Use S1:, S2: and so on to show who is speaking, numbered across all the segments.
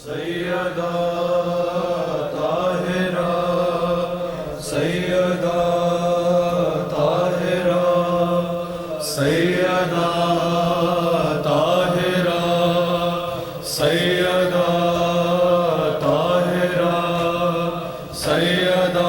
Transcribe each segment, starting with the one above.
S1: سیدہ طاہرہ سیدہ طاہرہ سیدہ طاہرہ سیدہ طاہرہ سیدہ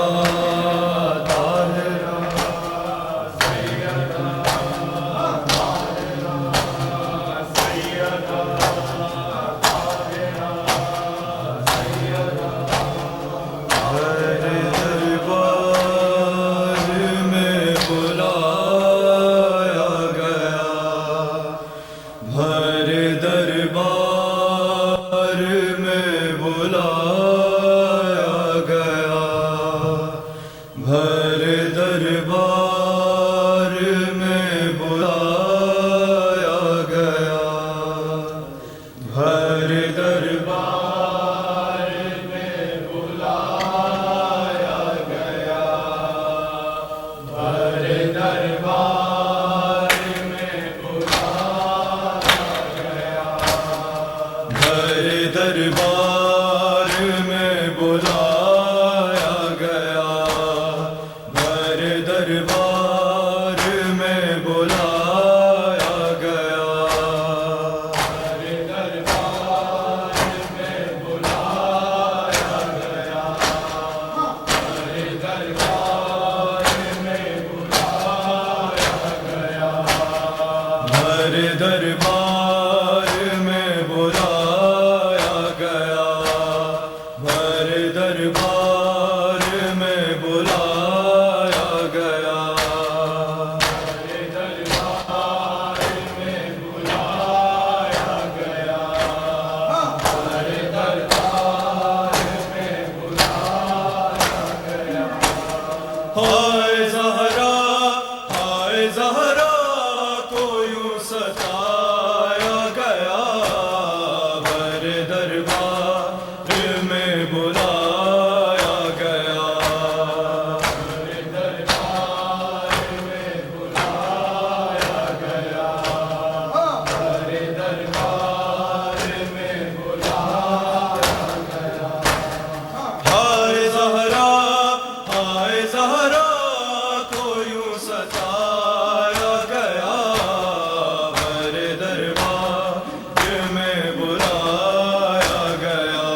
S1: دربار میں بلایا گیا بھر دربار میں بلایا گیا بھر دربار میں بلایا گیا بھر دربار میں بلایا گیا بھر دربار میں بلایا دربار میں بلایا گیا دربار میں بلایا گیا دربار میں بلایا گیا ہائے زہرا کو یوں ستایا گیا بھر دربار میں بلایا گیا بھر دربار میں بلایا گیا بھر دربار میں بلایا گیا ہائے زہرا کو یوں ستایا گیا بھر دربار میں بلایا گیا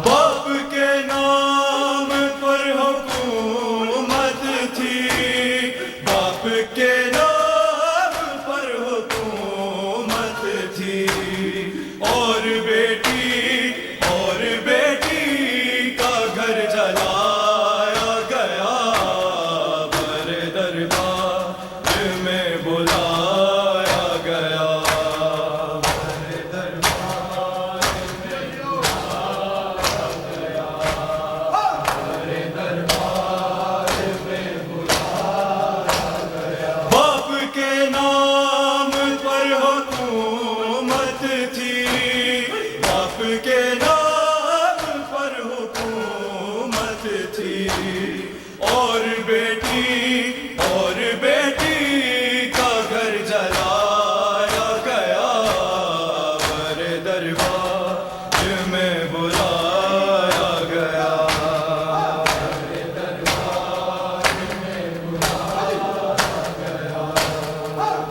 S1: باپ کے نام پر حکومت تھی باپ کے نام پر حکومت تھی اور بیٹی کا گھر جلایا گیا بھر دربار میں بلایا گیا بھر دربار میں بلایا گیا بھر دربار میں بلایا گیا باپ کے نام پر حکومت تھی باپ کے نام پر حکومت تھی اور بیٹی کا گھر جلایا گیا بھر دربار میں بلایا گیا بھر دربار میں بلایا گیا بھر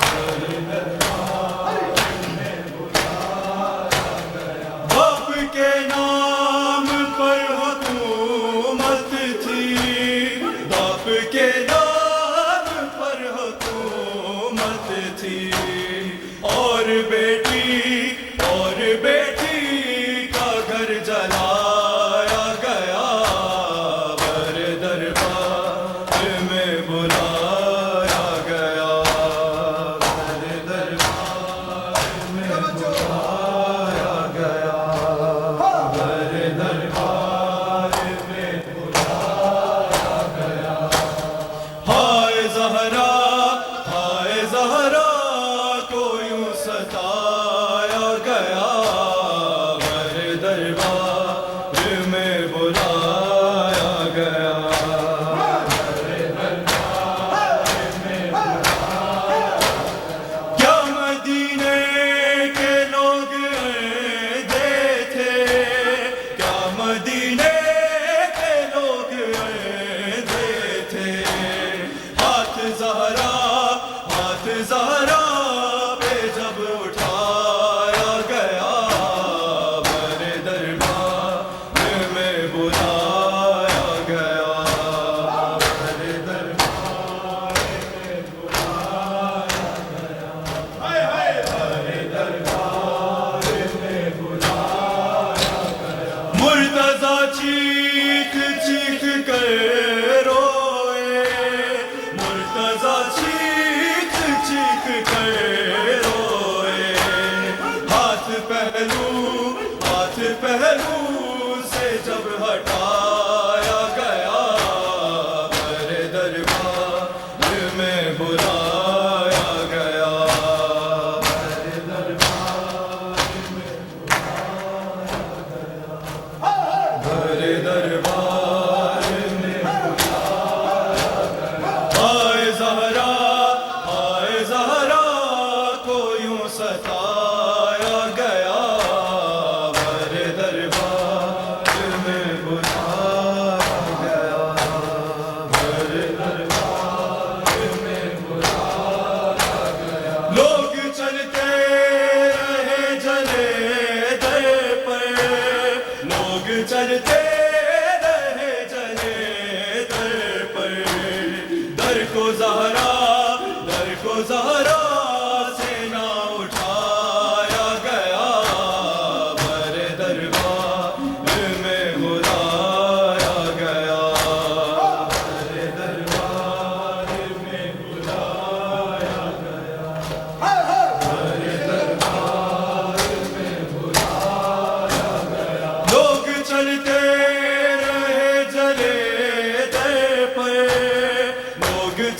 S1: دربار میں بلایا گیا باپ کے نام پر حکومت تھی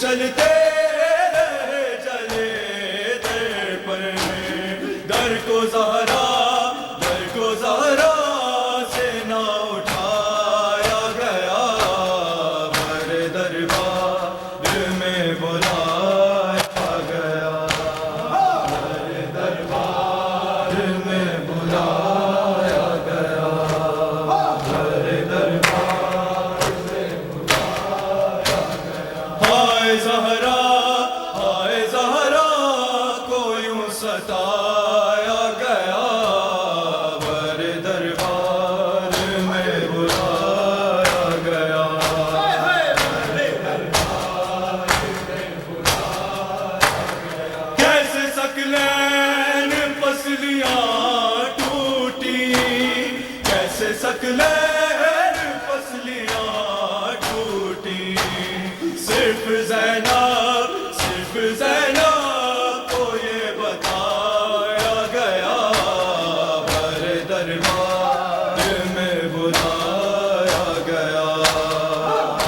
S1: چلتے رہے جلے در پر، در کو زہرا سے نہ اٹھایا گیا، بر دربار میں بلایا گیا، بر دربار میں بلایا گیا، بر دربار میں بلایا گیا۔ ہائے زہرا کو یوں ستایا گیا، بر دربار میں بلایا گیا، بر دربار میں بلایا گیا۔ کیسے ثقلین پسلیاں ٹوٹی، کیسے ثقلین پسلیاں ٹوٹی، صرف زینب کو یہ بتایا گیا، بر دربار میں بلایا گیا،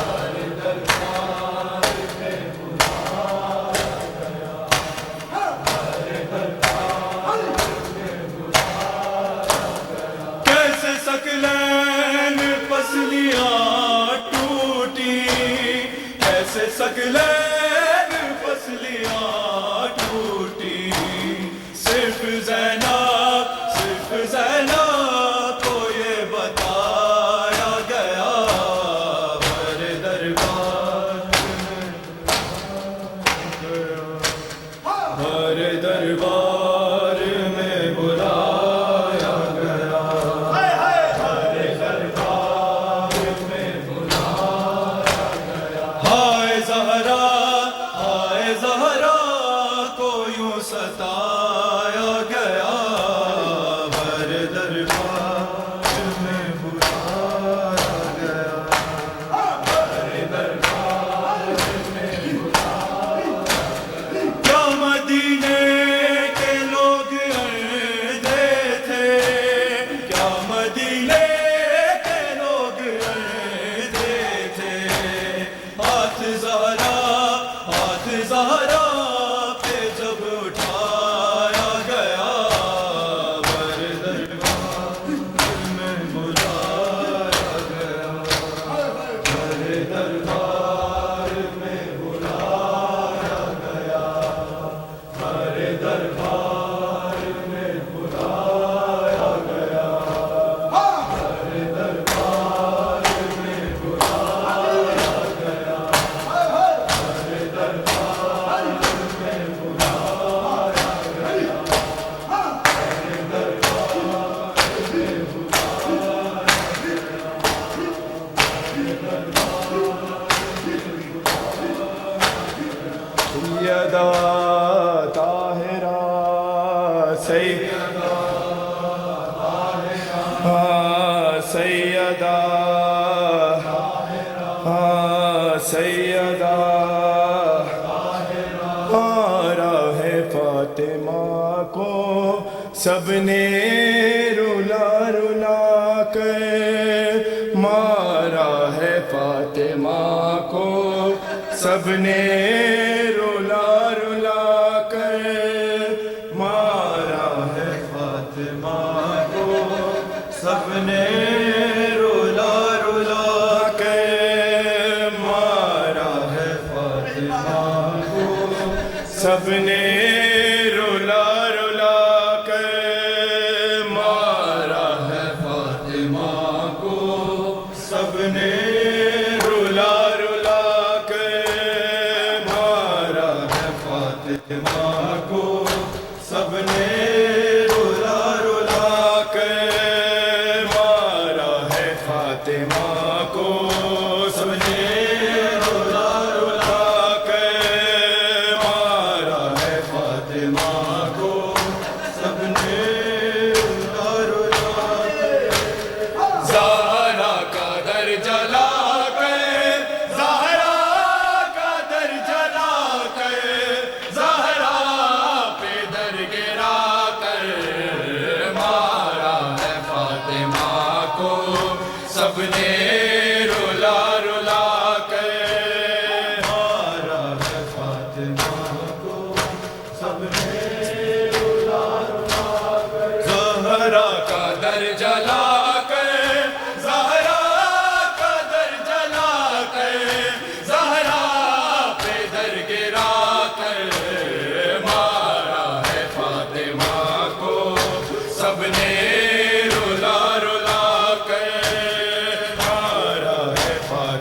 S1: بر دربار میں بلایا گیا، بر دربار میں بلایا گیا۔ کیسے ثقلین پسلیاں ٹوٹی، کیسے ثقلین پسلیاں ٹوٹی، صرف زینب کو یہ بتایا گیا، بر دربار میں بلایا گیا، بر دربار میں بلایا گیا، بر دربار میں بلایا گیا۔ ہائے زہرا کو یوں ستایا گیا، بر دربار میں بلایا گیا، بر دربار میں بلایا گیا۔ کیا مدینے کے لوگ اندھے تھے، کیا مدینے کے لوگ اندھے تھے، ہاتھ زہرا پہ جب اٹھایا گیا، بر دربار میں بلایا گیا، بر دربار میں بلایا گیا، بر دربار میں بلایا گیا، بر دربار میں بلایا گیا، بر دربار میں بلایا گیا، بر دربار میں سیدہ طاہرہ، سیدہ سیدہ سیدہ راہ فاطمہ کو سب نے رلا رلا کر مارا ہے، فاطمہ کو سب نے رلا رلا کر مارا ہے، فاطمہ کو سب نے رلا رلا کر مارا ہے، فاطمہ کو سب نے رلا رلا کر مارا ہے، فاطمہ کو سب نے رلا رلا کر مارا ہے، فاطمہ کو سب نے رلا رلا کر مارا ہے، فاطمہ کو سب نے رلا رلا کر مارا ہے، فاطمہ کو سب نے رلا رلا کر زہرا کا در جلا کر، زہرا کا در جلا کر، زہرا پہ در گرا کر مارا ہے، فاطمہ کو سب نے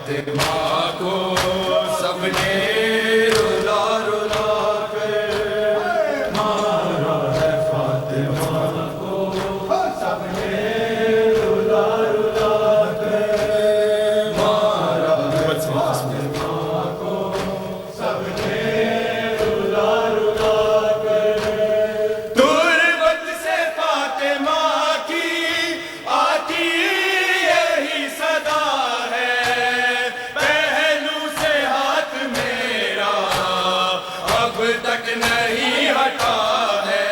S1: فاطمہ کو سب نے رلا رلا کر مارا ہے، فاطمہ کو سب نے رلا رلا کر مارا ہے، فاطمہ کو سب نے رلا رلا کر۔ تربت سے فاطمہ کی آتی یہی صدا ہے، پہلو سے ہاتھ میرا اب تک نہیں ہٹا ہے۔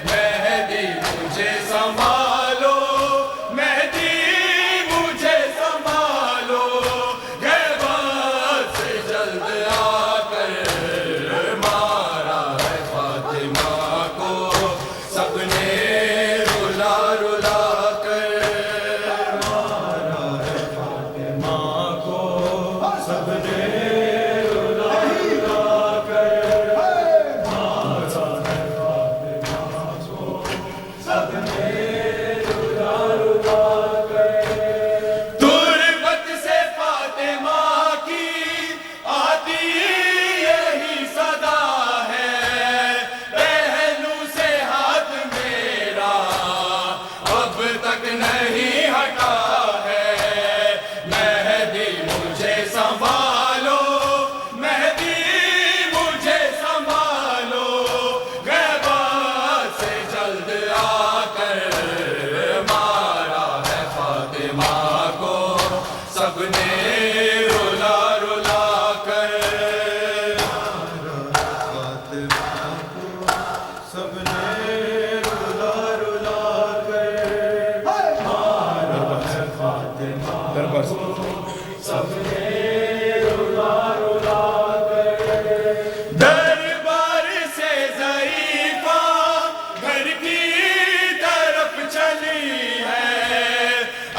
S1: مہدی مجھے سنبھالو، مہدی مجھے سنبھالو، غیبت سے جلد آ کر مارا ہے فاطمہ کو سب نے رلا رلا کر مارا ہے، فاطمہ کو سب نے رلا رلا کر مارا ہے، فاطمہ کو سب نے رلا رلا کر۔ تربت سے فاطمہ کی آتی یہی صدا ہے، پہلو سے ہاتھ میرا اب تک نہیں ہٹا ہے۔ مہدی مجھے سنبھالو، مہدی مجھے سنبھالو، غیبت سے جلد آ کر مارا ہے فاطمہ کو سب نے رلا رلا کر فاطمہ کو سب نے رلا رلا کر مارا ہے، فاطمہ کو سب نے رلا رلا کر۔ دربار سے ضعیفہ گھر کی طرف چلی ہے،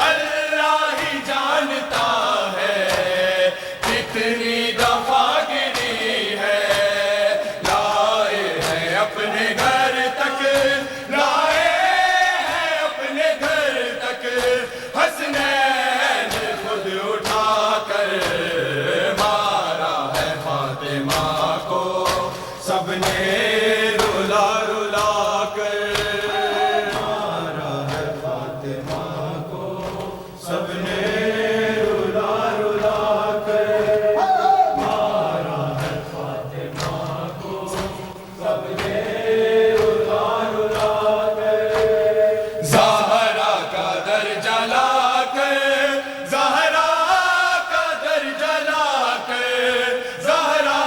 S1: اللہ ہی جانتا ہے کتنی دفعہ گری ہے۔ لائے ہیں اپنے گھر تک، لائے ہیں اپنے گھر تک، حسنین خود اٹھا کر مارا ہے فاطمہ کو سب نے رلا رلا کر مارا ہے، فاطمہ کو سب نے رلا رلا کر مارا ہے، فاطمہ کو سب نے رلا رلا کر۔ زہرا کا در جلا کر، زہرا کا در جلا کر، زہرا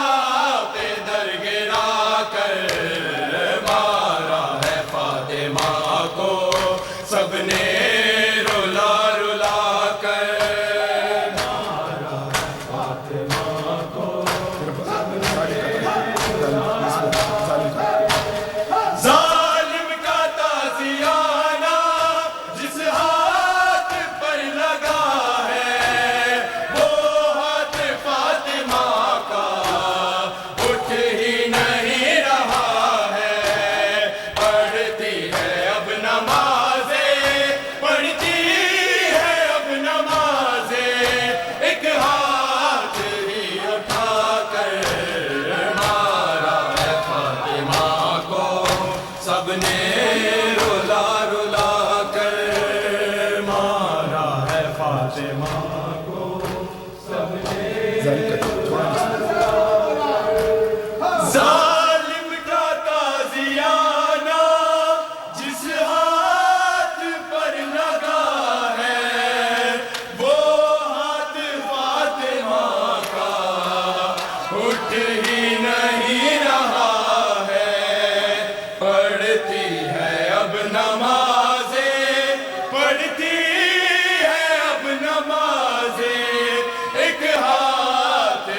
S1: پہ در گرا کر مارا ہے فاطمہ کو سب نے رلا رلا کر مارا ہے، فاطمہ کو سب نے ظالم کا تازیانہ جس ہاتھ پر لگا ہے، وہ ہاتھ فاطمہ کا اٹھ ہی نہیں رہا ہے۔ پڑھتی ہے اب نمازیں، پڑھتی ہے اب نمازیں، ایک ہاتھ ہی اٹھا کر مارا ہے فاطمہ کو سب نے رلا رلا کر مارا ہے، فاطمہ کو سب نے ظالم کا تازیانہ جس ہاتھ پر لگا ہے، وہ ہاتھ فاطمہ کا اٹھ ہی نہیں رہا ہے۔ پڑھتی ہے اب نمازیں، پڑھتی ہے اب نمازیں، ایک ہاتھ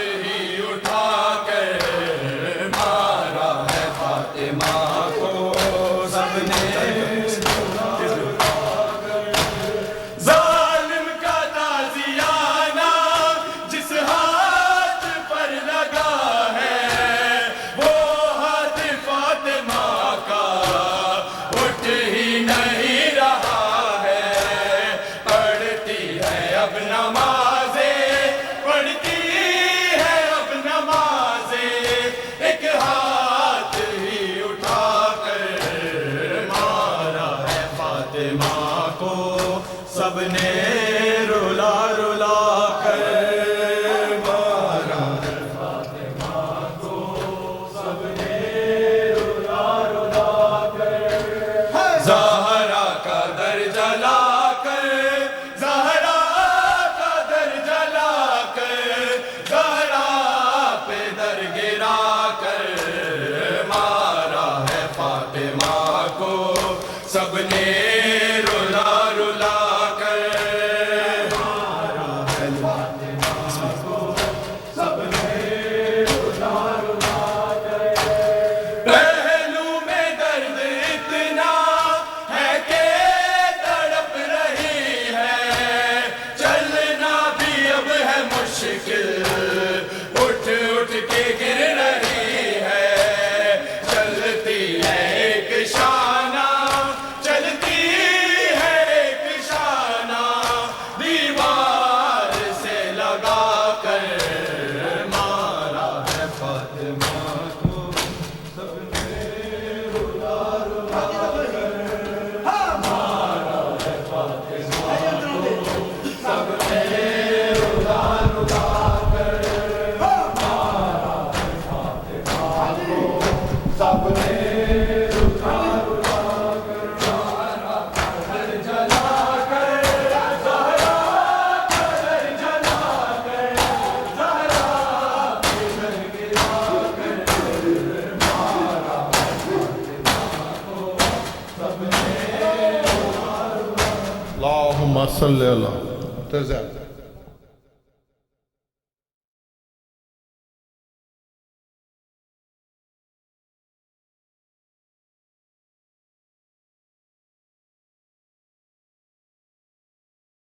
S2: اللہم صلی اللہ